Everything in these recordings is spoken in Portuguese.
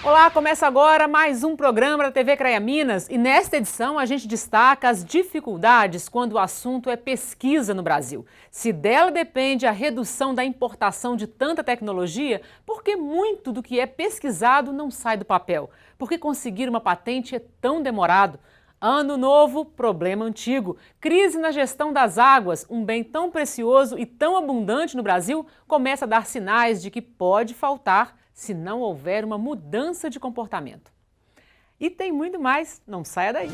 Olá, começa agora mais um programa da TV CREA Minas e nesta edição a gente destaca as dificuldades quando o assunto é pesquisa no Brasil. Se dela depende a redução da importação de tanta tecnologia, porque muito do que é pesquisado não sai do papel? Porque conseguir uma patente é tão demorado? Ano novo, problema antigo. Crise na gestão das águas, um bem tão precioso e tão abundante no Brasil, começa a dar sinais de que pode faltar se não houver uma mudança de comportamento. E tem muito mais, não saia daí.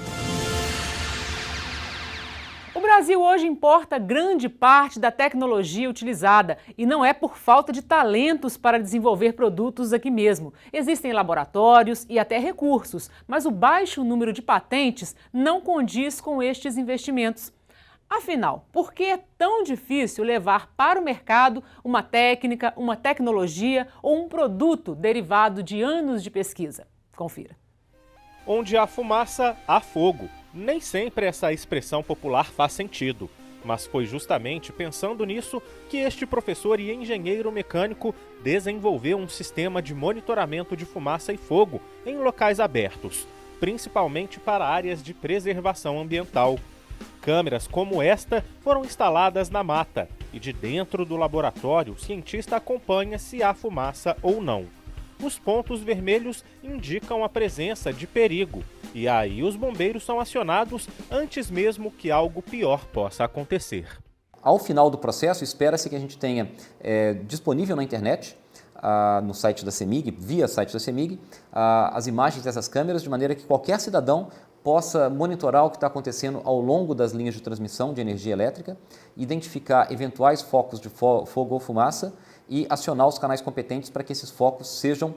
O Brasil hoje importa grande parte da tecnologia utilizada e não é por falta de talentos para desenvolver produtos aqui mesmo. Existem laboratórios e até recursos, mas o baixo número de patentes não condiz com estes investimentos. Afinal, por que é tão difícil levar para o mercado uma técnica, uma tecnologia ou um produto derivado de anos de pesquisa? Confira. Onde há fumaça, há fogo. Nem sempre essa expressão popular faz sentido, mas foi justamente pensando nisso que este professor e engenheiro mecânico desenvolveu um sistema de monitoramento de fumaça e fogo em locais abertos, principalmente para áreas de preservação ambiental. Câmeras como esta foram instaladas na mata e de dentro do laboratório o cientista acompanha se há fumaça ou não. Os pontos vermelhos indicam a presença de perigo e aí os bombeiros são acionados antes mesmo que algo pior possa acontecer. Ao final do processo, espera-se que a gente tenha disponível na internet, no site da CEMIG, via site da CEMIG, as imagens dessas câmeras, de maneira que qualquer cidadão possa monitorar o que está acontecendo ao longo das linhas de transmissão de energia elétrica, identificar eventuais focos de fogo ou fumaça e acionar os canais competentes para que esses focos sejam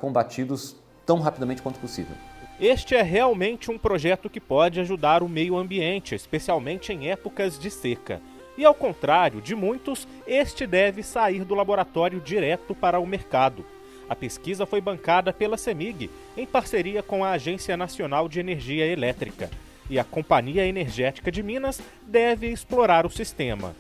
combatidos tão rapidamente quanto possível. Este é realmente um projeto que pode ajudar o meio ambiente, especialmente em épocas de seca. E ao contrário de muitos, este deve sair do laboratório direto para o mercado. A pesquisa foi bancada pela CEMIG, em parceria com a Agência Nacional de Energia Elétrica, e a Companhia Energética de Minas deve explorar o sistema.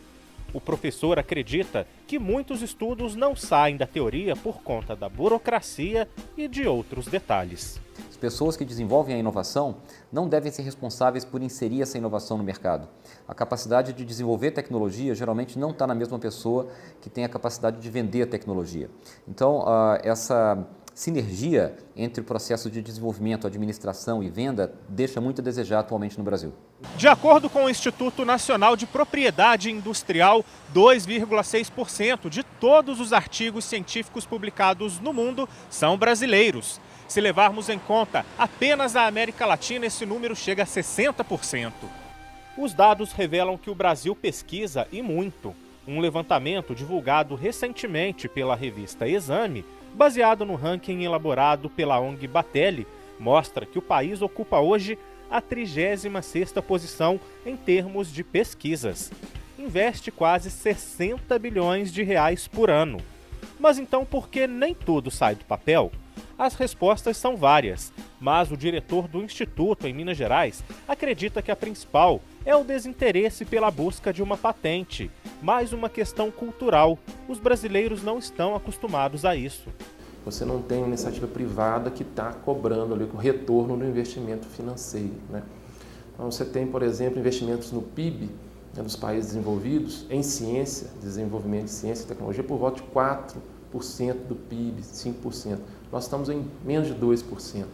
O professor acredita que muitos estudos não saem da teoria por conta da burocracia e de outros detalhes. As pessoas que desenvolvem a inovação não devem ser responsáveis por inserir essa inovação no mercado. A capacidade de desenvolver tecnologia geralmente não está na mesma pessoa que tem a capacidade de vender a tecnologia. Então, essa sinergia entre o processo de desenvolvimento, administração e venda deixa muito a desejar atualmente no Brasil. De acordo com o Instituto Nacional de Propriedade Industrial, 2,6% de todos os artigos científicos publicados no mundo são brasileiros. Se levarmos em conta apenas a América Latina, esse número chega a 60%. Os dados revelam que o Brasil pesquisa e muito. Um levantamento divulgado recentemente pela revista Exame, baseado no ranking elaborado pela ONG Batelli, mostra que o país ocupa hoje a 36ª posição em termos de pesquisas. Investe quase 60 bilhões de reais por ano. Mas então por que nem tudo sai do papel? As respostas são várias, mas o diretor do Instituto em Minas Gerais acredita que a principal é o desinteresse pela busca de uma patente, mais uma questão cultural. Os brasileiros não estão acostumados a isso. Você não tem uma iniciativa privada que está cobrando ali o retorno do investimento financeiro, né? Então você tem, por exemplo, investimentos no PIB, né, dos países desenvolvidos, em ciência, desenvolvimento de ciência e tecnologia, por volta de 4% do PIB, 5%. Nós estamos em menos de 2%.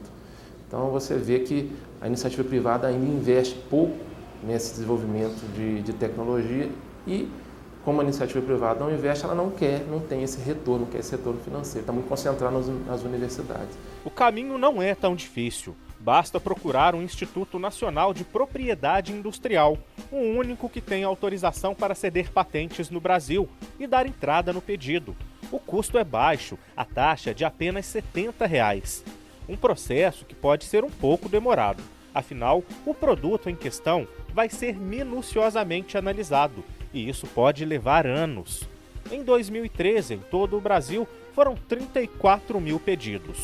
Então você vê que a iniciativa privada ainda investe pouco nesse desenvolvimento de tecnologia e, como a iniciativa privada não investe, ela não tem esse retorno, não quer esse retorno financeiro, está muito concentrado nas universidades. O caminho não é tão difícil. Basta procurar um Instituto Nacional de Propriedade Industrial, o único que tem autorização para ceder patentes no Brasil e dar entrada no pedido. O custo é baixo, a taxa é de apenas R$ 70. Um processo que pode ser um pouco demorado. Afinal, o produto em questão vai ser minuciosamente analisado e isso pode levar anos. Em 2013, em todo o Brasil, foram 34 mil pedidos.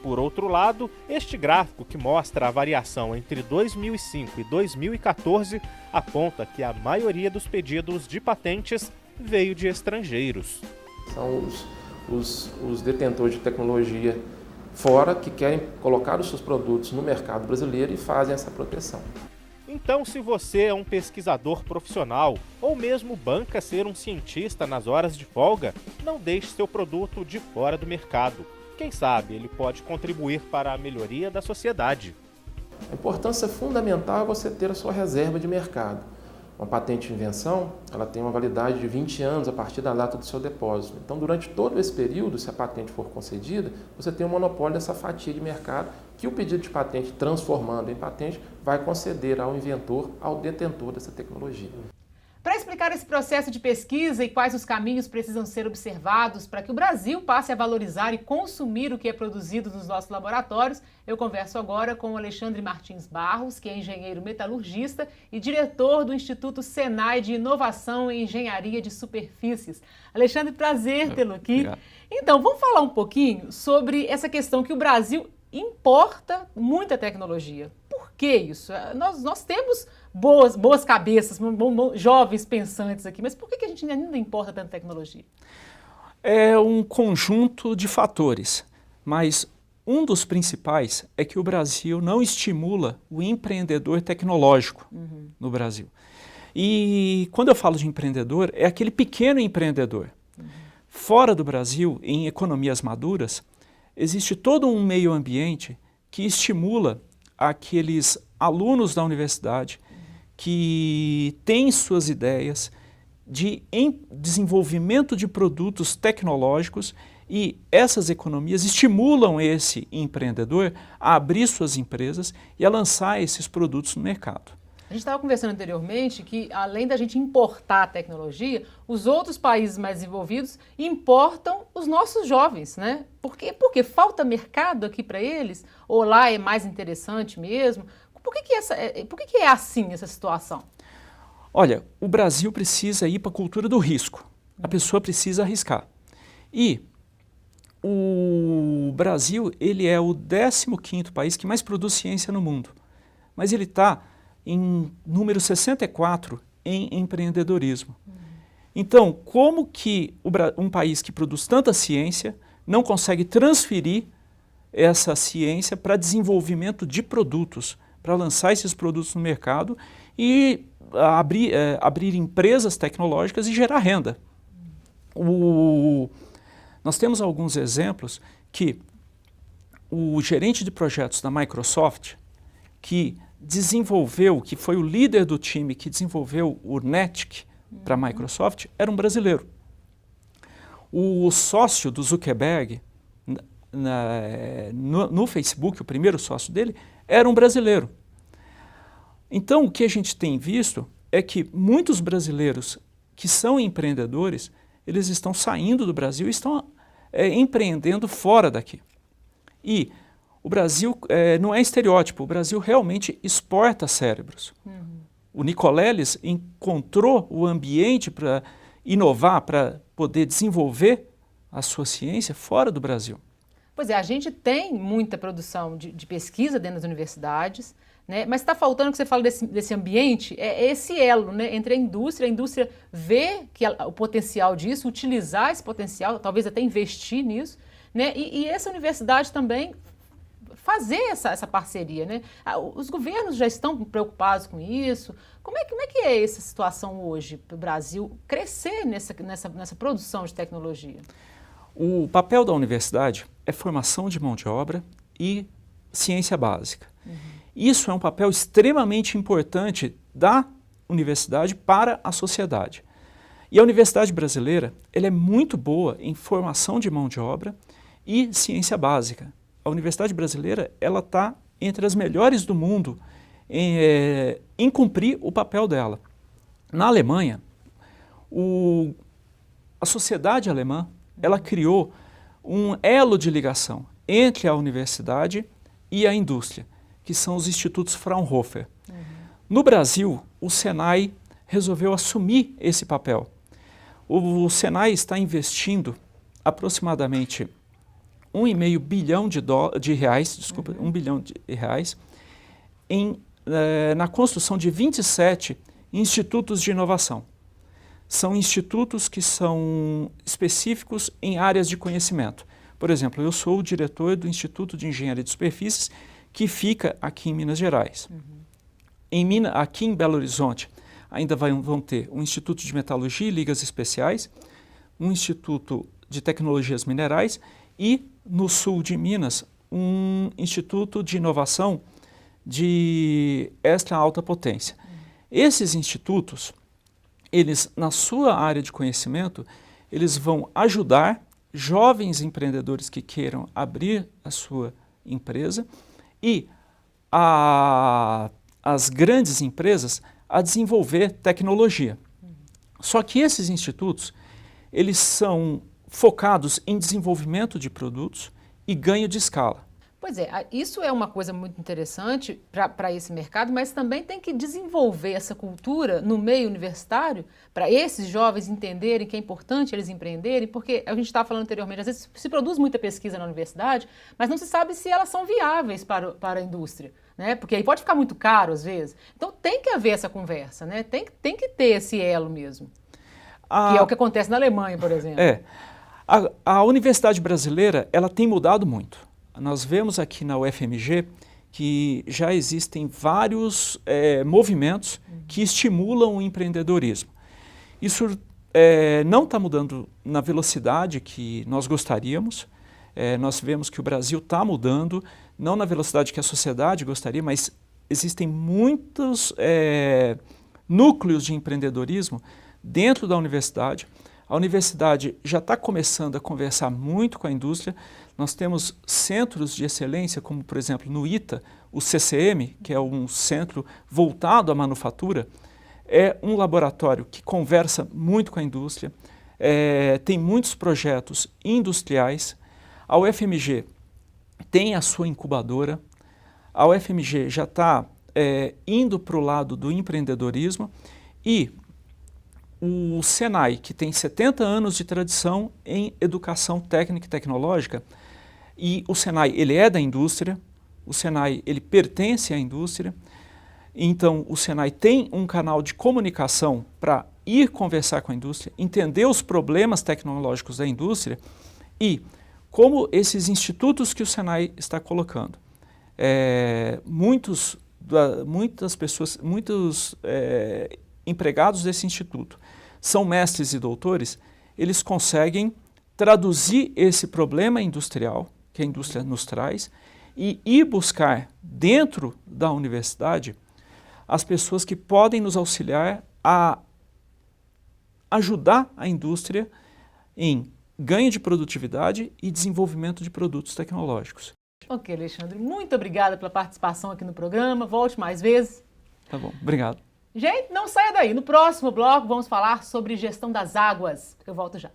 Por outro lado, este gráfico que mostra a variação entre 2005 e 2014 aponta que a maioria dos pedidos de patentes veio de estrangeiros. São os detentores de tecnologia fora que querem colocar os seus produtos no mercado brasileiro e fazem essa proteção. Então, se você é um pesquisador profissional ou mesmo banca ser um cientista nas horas de folga, não deixe seu produto de fora do mercado. Quem sabe ele pode contribuir para a melhoria da sociedade. A importância fundamental é você ter a sua reserva de mercado. Uma patente de invenção, ela tem uma validade de 20 anos a partir da data do seu depósito. Então, durante todo esse período, se a patente for concedida, você tem um monopólio dessa fatia de mercado que o pedido de patente, transformando em patente, vai conceder ao inventor, ao detentor dessa tecnologia. Para explicar esse processo de pesquisa e quais os caminhos precisam ser observados para que o Brasil passe a valorizar e consumir o que é produzido nos nossos laboratórios, eu converso agora com o Alexandre Martins Barros, que é engenheiro metalurgista e diretor do Instituto Senai de Inovação em Engenharia de Superfícies. Alexandre, prazer tê-lo aqui. Obrigado. Então, vamos falar um pouquinho sobre essa questão que o Brasil importa muita tecnologia. Por que isso? Nós temos boas cabeças, jovens pensantes aqui, mas por que a gente ainda importa tanta tecnologia? É um conjunto de fatores, mas um dos principais é que o Brasil não estimula o empreendedor tecnológico no Brasil. E quando eu falo de empreendedor, é aquele pequeno empreendedor. Fora do Brasil, em economias maduras, existe todo um meio ambiente que estimula aqueles alunos da universidade que têm suas ideias de desenvolvimento de produtos tecnológicos, e essas economias estimulam esse empreendedor a abrir suas empresas e a lançar esses produtos no mercado. A gente estava conversando anteriormente que, além da gente importar a tecnologia, os outros países mais desenvolvidos importam os nossos jovens, né? Por quê? Porque falta mercado aqui para eles? Ou lá é mais interessante mesmo? Por que é assim essa situação? Olha, o Brasil precisa ir para a cultura do risco. A pessoa precisa arriscar. E o Brasil, ele é o 15º país que mais produz ciência no mundo. Mas ele está em número 64 em empreendedorismo. Então, como que um país que produz tanta ciência não consegue transferir essa ciência para desenvolvimento de produtos, para lançar esses produtos no mercado e abrir empresas tecnológicas e gerar renda? Nós temos alguns exemplos que o gerente de projetos da Microsoft, que foi o líder do time que desenvolveu o NETIC para a Microsoft, era um brasileiro. O sócio do Zuckerberg no Facebook, o primeiro sócio dele, era um brasileiro. Então, o que a gente tem visto é que muitos brasileiros que são empreendedores, eles estão saindo do Brasil e estão empreendendo fora daqui. E o Brasil não é estereótipo, o Brasil realmente exporta cérebros. O Nicoleles encontrou o ambiente para inovar, para poder desenvolver a sua ciência fora do Brasil. Pois é, a gente tem muita produção de pesquisa dentro das universidades, né? Mas está faltando, que você fala desse ambiente, é esse elo, né, entre a indústria vê o potencial disso, utilizar esse potencial, talvez até investir nisso, né? E essa universidade também fazer essa parceria, né? Os governos já estão preocupados com isso. Como é que é essa situação hoje para o Brasil crescer nessa produção de tecnologia? O papel da universidade é formação de mão de obra e ciência básica. Isso é um papel extremamente importante da universidade para a sociedade. E a universidade brasileira, ela é muito boa em formação de mão de obra e ciência básica. A universidade brasileira, ela está entre as melhores do mundo em cumprir o papel dela. Na Alemanha, a sociedade alemã, ela criou um elo de ligação entre a universidade e a indústria, que são os institutos Fraunhofer. No Brasil, o Senai resolveu assumir esse papel. O Senai está investindo aproximadamente 1,5 bilhão de reais, desculpa, 1 bilhão de reais, na construção de 27 institutos de inovação. São institutos que são específicos em áreas de conhecimento. Por exemplo, eu sou o diretor do Instituto de Engenharia de Superfícies, que fica aqui em Minas Gerais. Aqui em Belo Horizonte, ainda vão ter um Instituto de Metalurgia e Ligas Especiais, um Instituto de Tecnologias Minerais e, no sul de Minas, um Instituto de Inovação de extra alta potência. Esses institutos, eles, na sua área de conhecimento, eles vão ajudar jovens empreendedores que queiram abrir a sua empresa e as grandes empresas a desenvolver tecnologia. Só que esses institutos, eles são focados em desenvolvimento de produtos e ganho de escala. Pois é, isso é uma coisa muito interessante para esse mercado, mas também tem que desenvolver essa cultura no meio universitário para esses jovens entenderem que é importante eles empreenderem, porque a gente estava falando anteriormente, às vezes se produz muita pesquisa na universidade, mas não se sabe se elas são viáveis para a indústria, né? Porque aí pode ficar muito caro às vezes. Então tem que haver essa conversa, né? Tem que ter esse elo mesmo, que é o que acontece na Alemanha, por exemplo. A universidade brasileira, ela tem mudado muito. Nós vemos aqui na UFMG que já existem vários movimentos que estimulam o empreendedorismo. Isso não está mudando na velocidade que nós gostaríamos. Nós vemos que o Brasil está mudando, não na velocidade que a sociedade gostaria, mas existem muitos núcleos de empreendedorismo dentro da universidade. A universidade já está começando a conversar muito com a indústria. Nós temos centros de excelência, como, por exemplo, no ITA, o CCM, que é um centro voltado à manufatura, é um laboratório que conversa muito com a indústria, tem muitos projetos industriais. A UFMG tem a sua incubadora, a UFMG já está indo para o lado do empreendedorismo e o Senai, que tem 70 anos de tradição em educação técnica e tecnológica, e o Senai, ele é da indústria, o Senai, ele pertence à indústria, então o Senai tem um canal de comunicação para ir conversar com a indústria, entender os problemas tecnológicos da indústria e como esses institutos que o Senai está colocando. Muitas pessoas, muitos empregados desse instituto são mestres e doutores, eles conseguem traduzir esse problema industrial que a indústria nos traz e ir buscar dentro da universidade as pessoas que podem nos auxiliar a ajudar a indústria em ganho de produtividade e desenvolvimento de produtos tecnológicos. Ok, Alexandre, muito obrigada pela participação aqui no programa. Volte mais vezes. Tá bom, obrigado. Gente, não saia daí. No próximo bloco vamos falar sobre gestão das águas. Eu volto já.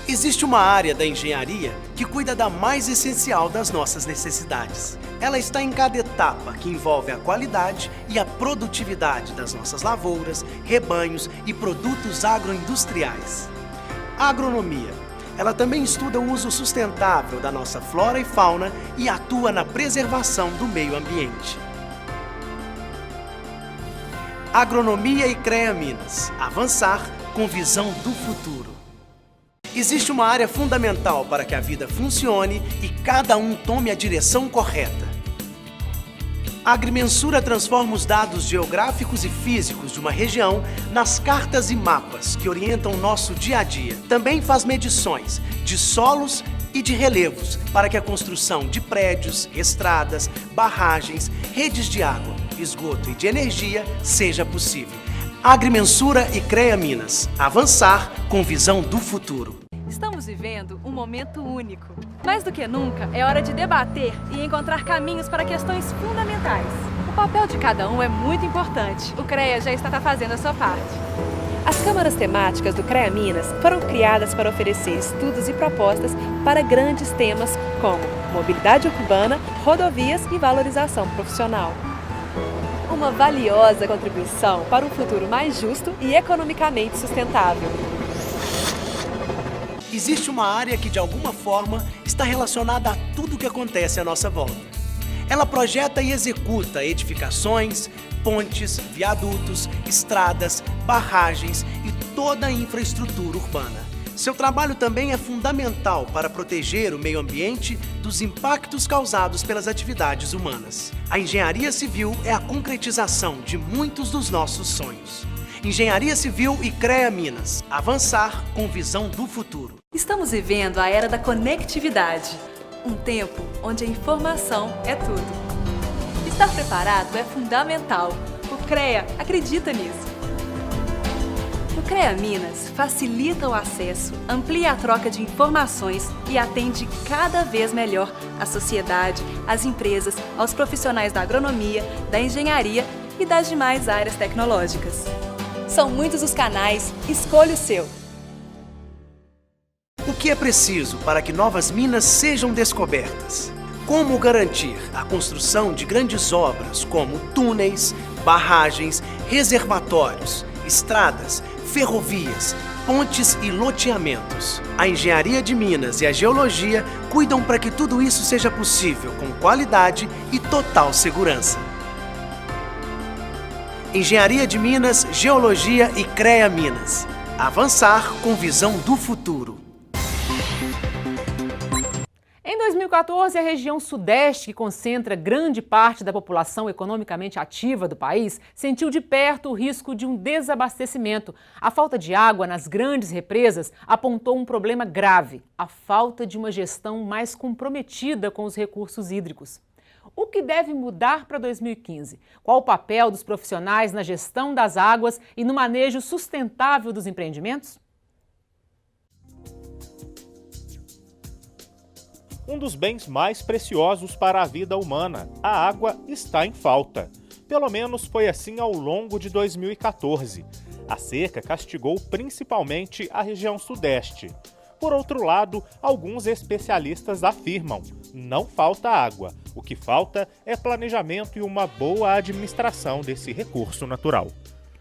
Existe uma área da engenharia que cuida da mais essencial das nossas necessidades. Ela está em cada etapa, que envolve a qualidade e a produtividade das nossas lavouras, rebanhos e produtos agroindustriais. A agronomia. Ela também estuda o uso sustentável da nossa flora e fauna e atua na preservação do meio ambiente. Agronomia e CREA Minas. Avançar com visão do futuro. Existe uma área fundamental para que a vida funcione e cada um tome a direção correta. A agrimensura transforma os dados geográficos e físicos de uma região nas cartas e mapas que orientam nosso dia a dia. Também faz medições de solos e de relevos para que a construção de prédios, estradas, barragens, redes de água, esgoto e de energia seja possível. Agrimensura e CREA Minas. Avançar com visão do futuro. Estamos vivendo um momento único. Mais do que nunca, é hora de debater e encontrar caminhos para questões fundamentais. O papel de cada um é muito importante. O CREA já está fazendo a sua parte. As câmaras temáticas do CREA Minas foram criadas para oferecer estudos e propostas para grandes temas como mobilidade urbana, rodovias e valorização profissional. Uma valiosa contribuição para um futuro mais justo e economicamente sustentável. Existe uma área que, de alguma forma, está relacionada a tudo o que acontece à nossa volta. Ela projeta e executa edificações, pontes, viadutos, estradas, barragens e toda a infraestrutura urbana. Seu trabalho também é fundamental para proteger o meio ambiente dos impactos causados pelas atividades humanas. A engenharia civil é a concretização de muitos dos nossos sonhos. Engenharia Civil e CREA Minas. Avançar com visão do futuro. Estamos vivendo a era da conectividade. Um tempo onde a informação é tudo. Estar preparado é fundamental. O CREA acredita nisso. O CREA Minas facilita o acesso, amplia a troca de informações e atende cada vez melhor a sociedade, as empresas, aos profissionais da agronomia, da engenharia e das demais áreas tecnológicas. São muitos os canais, escolha o seu. O que é preciso para que novas minas sejam descobertas? Como garantir a construção de grandes obras como túneis, barragens, reservatórios, estradas, ferrovias, pontes e loteamentos? A engenharia de Minas e a geologia cuidam para que tudo isso seja possível com qualidade e total segurança. Engenharia de Minas, Geologia e CREA Minas. Avançar com visão do futuro. Em 2014, a região sudeste, que concentra grande parte da população economicamente ativa do país, sentiu de perto o risco de um desabastecimento. A falta de água nas grandes represas apontou um problema grave: a falta de uma gestão mais comprometida com os recursos hídricos. O que deve mudar para 2015? Qual o papel dos profissionais na gestão das águas e no manejo sustentável dos empreendimentos? Um dos bens mais preciosos para a vida humana, a água, está em falta. Pelo menos foi assim ao longo de 2014. A seca castigou principalmente a região sudeste. Por outro lado, alguns especialistas afirmam: não falta água. O que falta é planejamento e uma boa administração desse recurso natural.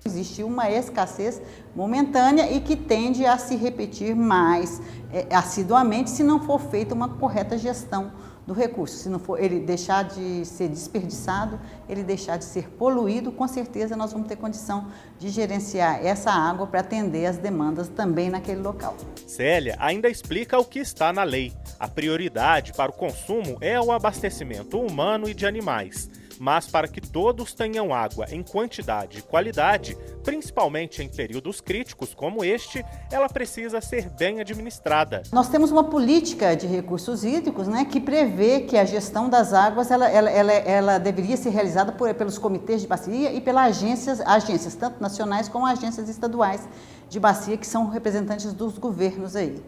Existe uma escassez momentânea e que tende a se repetir mais assiduamente se não for feita uma correta gestão do recurso. Se não for ele deixar de ser desperdiçado, ele deixar de ser poluído, com certeza nós vamos ter condição de gerenciar essa água para atender as demandas também naquele local. Célia ainda explica o que está na lei. A prioridade para o consumo é o abastecimento humano e de animais. Mas para que todos tenham água em quantidade e qualidade, principalmente em períodos críticos como este, ela precisa ser bem administrada. Nós temos uma política de recursos hídricos, né, que prevê que a gestão das águas ela deveria ser realizada pelos comitês de bacia e pelas agências, tanto nacionais como agências estaduais de bacia, que são representantes dos governos aí.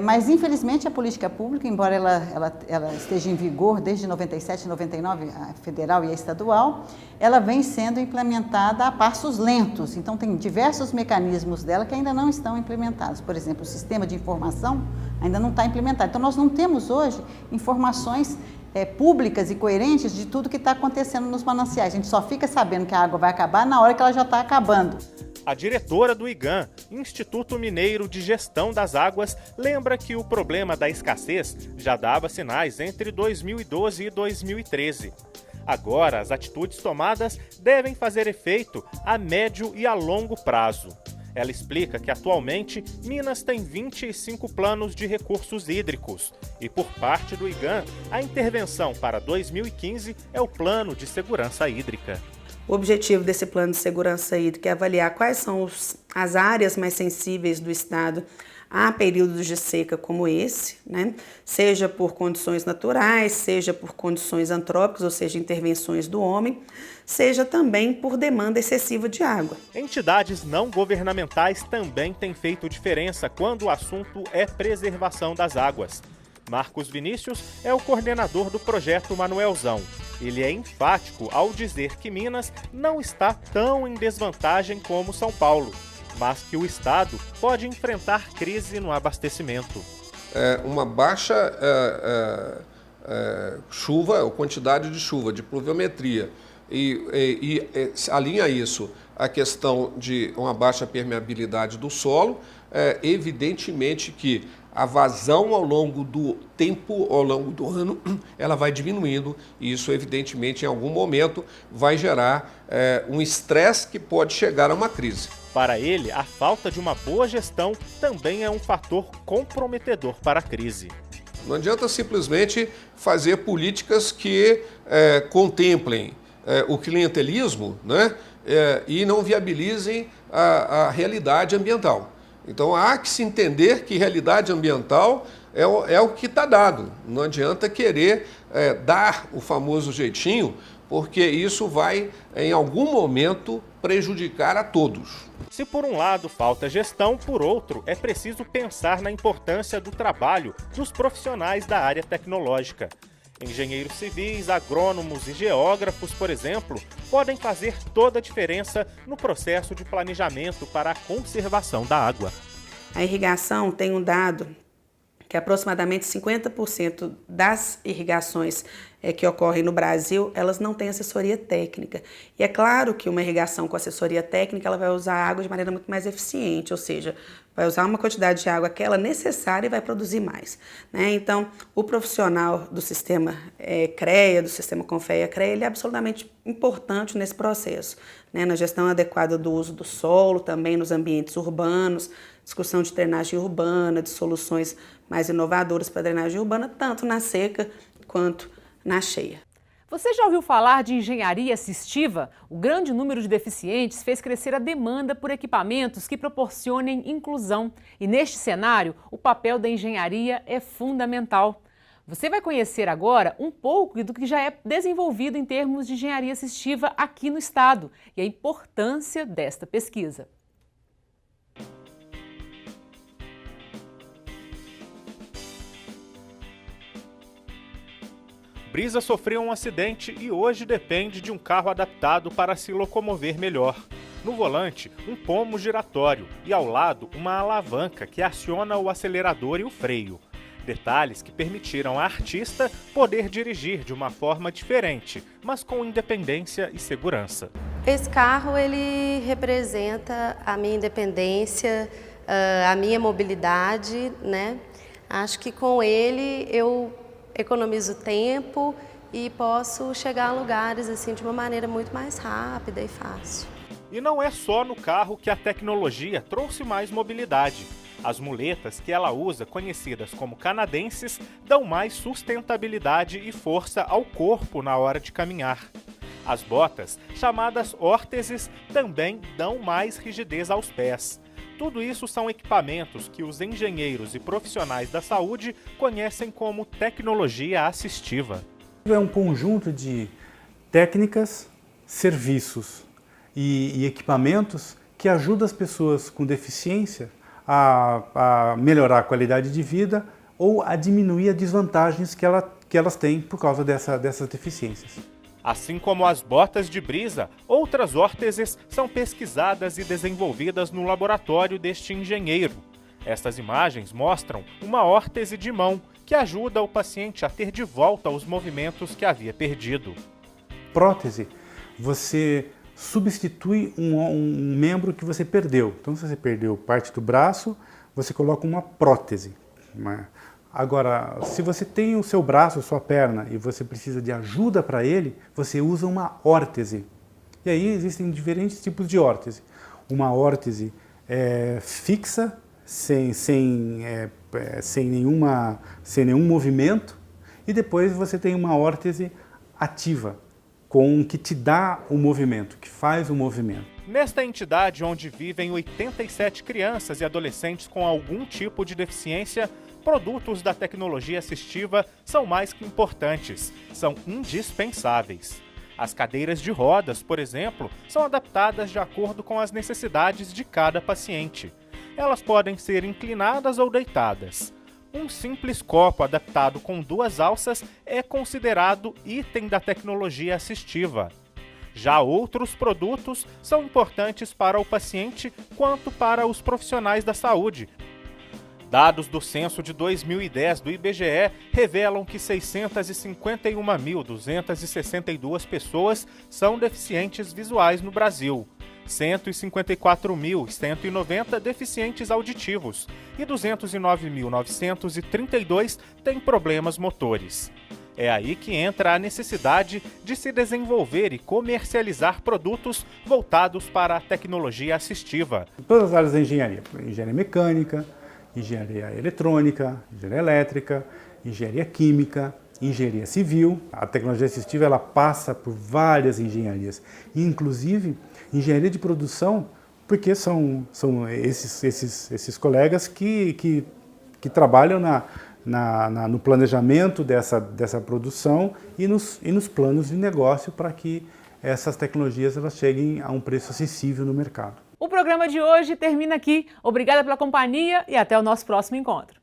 Mas, infelizmente, a política pública, embora ela esteja em vigor desde 97 e 99, a federal e a estadual, ela vem sendo implementada a passos lentos. Então, tem diversos mecanismos dela que ainda não estão implementados. Por exemplo, o sistema de informação ainda não está implementado. Então, nós não temos hoje informações públicas e coerentes de tudo que está acontecendo nos mananciais. A gente só fica sabendo que a água vai acabar na hora que ela já está acabando. A diretora do IGAM, Instituto Mineiro de Gestão das Águas, lembra que o problema da escassez já dava sinais entre 2012 e 2013. Agora, as atitudes tomadas devem fazer efeito a médio e a longo prazo. Ela explica que atualmente Minas tem 25 planos de recursos hídricos e, por parte do IGAM, a intervenção para 2015 é o Plano de Segurança Hídrica. O objetivo desse plano de segurança hídrica é avaliar quais são as áreas mais sensíveis do estado a períodos de seca como esse, né? Seja por condições naturais, seja por condições antrópicas, ou seja, intervenções do homem, seja também por demanda excessiva de água. Entidades não governamentais também têm feito diferença quando o assunto é preservação das águas. Marcos Vinícius é o coordenador do projeto Manuelzão. Ele é enfático ao dizer que Minas não está tão em desvantagem como São Paulo, mas que o estado pode enfrentar crise no abastecimento. Uma baixa chuva, ou quantidade de chuva, de pluviometria, e alinha isso a questão de uma baixa permeabilidade do solo, evidentemente que a vazão ao longo do tempo, ao longo do ano, ela vai diminuindo e isso, evidentemente, em algum momento vai gerar um estresse que pode chegar a uma crise. Para ele, a falta de uma boa gestão também é um fator comprometedor para a crise. Não adianta simplesmente fazer políticas que contemplem o clientelismo, né, e não viabilizem a realidade ambiental. Então há que se entender que realidade ambiental é o que está dado. Não adianta querer dar o famoso jeitinho, porque isso vai, em algum momento, prejudicar a todos. Se por um lado falta gestão, por outro é preciso pensar na importância do trabalho dos profissionais da área tecnológica. Engenheiros civis, agrônomos e geógrafos, por exemplo, podem fazer toda a diferença no processo de planejamento para a conservação da água. A irrigação tem um dado que aproximadamente 50% das irrigações que ocorrem no Brasil, elas não têm assessoria técnica. E é claro que uma irrigação com assessoria técnica, ela vai usar a água de maneira muito mais eficiente, ou seja, vai usar uma quantidade de água aquela necessária e vai produzir mais, né? Então, o profissional do sistema CREA, do sistema Confea-CREA, ele é absolutamente importante nesse processo, né? Na gestão adequada do uso do solo, também nos ambientes urbanos, discussão de drenagem urbana, de soluções mais inovadoras para a drenagem urbana, tanto na seca quanto na cheia. Você já ouviu falar de engenharia assistiva? O grande número de deficientes fez crescer a demanda por equipamentos que proporcionem inclusão. E neste cenário, o papel da engenharia é fundamental. Você vai conhecer agora um pouco do que já é desenvolvido em termos de engenharia assistiva aqui no estado e a importância desta pesquisa. Brisa sofreu um acidente e hoje depende de um carro adaptado para se locomover melhor. No volante, um pomo giratório e ao lado uma alavanca que aciona o acelerador e o freio. Detalhes que permitiram à artista poder dirigir de uma forma diferente, mas com independência e segurança. Esse carro ele representa a minha independência, a minha mobilidade, né? Acho que com ele eu economizo tempo e posso chegar a lugares assim de uma maneira muito mais rápida e fácil. E não é só no carro que a tecnologia trouxe mais mobilidade. As muletas que ela usa, conhecidas como canadenses, dão mais sustentabilidade e força ao corpo na hora de caminhar. As botas, chamadas órteses, também dão mais rigidez aos pés. Tudo isso são equipamentos que os engenheiros e profissionais da saúde conhecem como tecnologia assistiva. É um conjunto de técnicas, serviços e equipamentos que ajudam as pessoas com deficiência a melhorar a qualidade de vida ou a diminuir as desvantagens que elas têm por causa dessas deficiências. Assim como as botas de Brisa, outras órteses são pesquisadas e desenvolvidas no laboratório deste engenheiro. Estas imagens mostram uma órtese de mão que ajuda o paciente a ter de volta os movimentos que havia perdido. Prótese, você substitui um membro que você perdeu. Então, se você perdeu parte do braço, você coloca uma prótese. Agora, se você tem o seu braço, a sua perna, e você precisa de ajuda para ele, você usa uma órtese. E aí existem diferentes tipos de órtese. Uma órtese fixa, sem nenhum movimento, e depois você tem uma órtese ativa, que te dá o movimento, que faz o movimento. Nesta entidade onde vivem 87 crianças e adolescentes com algum tipo de deficiência, produtos da tecnologia assistiva são mais que importantes, são indispensáveis. As cadeiras de rodas, por exemplo, são adaptadas de acordo com as necessidades de cada paciente. Elas podem ser inclinadas ou deitadas. Um simples copo adaptado com 2 alças é considerado item da tecnologia assistiva. Já outros produtos são importantes para o paciente quanto para os profissionais da saúde. Dados do censo de 2010 do IBGE revelam que 651.262 pessoas são deficientes visuais no Brasil, 154.190 deficientes auditivos e 209.932 têm problemas motores. É aí que entra a necessidade de se desenvolver e comercializar produtos voltados para a tecnologia assistiva. Todas as áreas da engenharia, engenharia mecânica, engenharia eletrônica, engenharia elétrica, engenharia química, engenharia civil. A tecnologia assistiva ela passa por várias engenharias, inclusive engenharia de produção, porque são esses colegas que trabalham no planejamento dessa produção e nos planos de negócio para que essas tecnologias elas cheguem a um preço acessível no mercado. O programa de hoje termina aqui. Obrigada pela companhia e até o nosso próximo encontro.